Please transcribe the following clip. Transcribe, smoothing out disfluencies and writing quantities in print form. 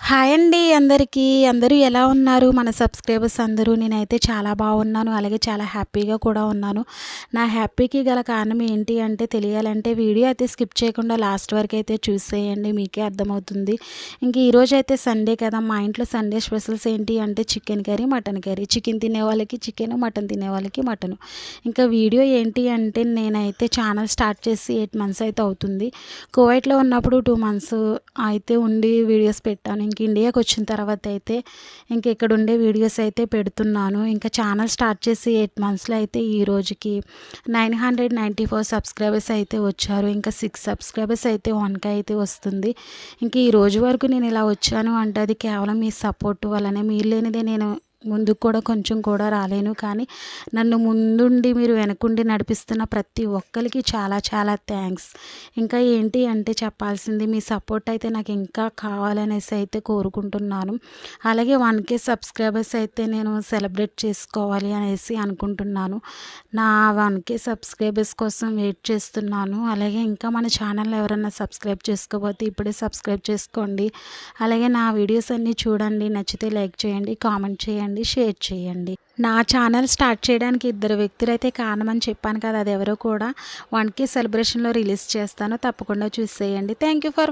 Hi అండి అందరికీ. అందరూ ఎలా ఉన్నారు? మన సబ్స్క్రైబర్స్ అందరూ. నేనైతే చాలా బాగున్నాను. అలాగే చాలా హ్యాపీగా కూడా ఉన్నాను. నా హ్యాపీకి గల కారణం ఏంటి అంటే తెలియాలంటే వీడియో అయితే స్కిప్ చేయకుండా లాస్ట్ వరకు అయితే చూసేయండి. మీకే అర్థమవుతుంది. ఇంక ఈరోజు అయితే సండే కదా, మా ఇంట్లో సండే స్పెషల్స్ ఏంటి అంటే chicken curry, mutton curry. Chicken తినే వాళ్ళకి చికెను, మటన్ తినే వాళ్ళకి మటను. ఇంకా వీడియో ఏంటి అంటే నేనైతే ఛానల్ స్టార్ట్ చేసి 8 మంత్స్ అయితే అవుతుంది. కువైట్లో ఉన్నప్పుడు 2 మంత్స్ అయితే ఉండి వీడియోస్ పెట్టాను. ఇంక ఇండియాకి వచ్చిన తర్వాత అయితే ఇంక ఇక్కడ ఉండే వీడియోస్ అయితే పెడుతున్నాను. ఇంకా ఛానల్ స్టార్ట్ చేసి 8 మంత్స్లో అయితే ఈ రోజుకి 994 సబ్స్క్రైబర్స్ అయితే వచ్చారు. ఇంకా 6 సబ్స్క్రైబర్స్ అయితే 1K అయితే వస్తుంది. ఇంక ఈ రోజు వరకు నేను ఇలా వచ్చాను అంటే అది కేవలం మీ సపోర్ట్ వల్లనే. మీరు లేనిదే నేను ముందుకు కూడా కొంచెం కూడా రాలేను. కానీ నన్ను ముందుండి మీరు వెనకుండి నడిపిస్తున్న ప్రతి ఒక్కరికి చాలా చాలా థ్యాంక్స్. ఇంకా ఏంటి అంటే చెప్పాల్సింది, మీ సపోర్ట్ అయితే నాకు ఇంకా కావాలనేసి అయితే కోరుకుంటున్నాను. అలాగే 1K సబ్స్క్రైబర్స్ అయితే నేను సెలబ్రేట్ చేసుకోవాలి అనేసి అనుకుంటున్నాను. నా 1K సబ్స్క్రైబర్స్ కోసం వెయిట్ చేస్తున్నాను. అలాగే ఇంకా మన ఛానల్ ఎవరన్నా సబ్స్క్రైబ్ చేసుకోకపోతే ఇప్పుడే సబ్స్క్రైబ్ చేసుకోండి. అలాగే నా వీడియోస్ అన్నీ చూడండి. నచ్చితే లైక్ చేయండి, కామెంట్ చేయండి, షేర్ చేయండి. నా ఛానల్ స్టార్ట్ చేయడానికి 2 వ్యక్తులైతే కారణమని చెప్పాను కదా, అది ఎవరో కూడా 1K సెలబ్రేషన్లో రిలీజ్ చేస్తాను. తప్పకుండా చూసేయండి. Thank you for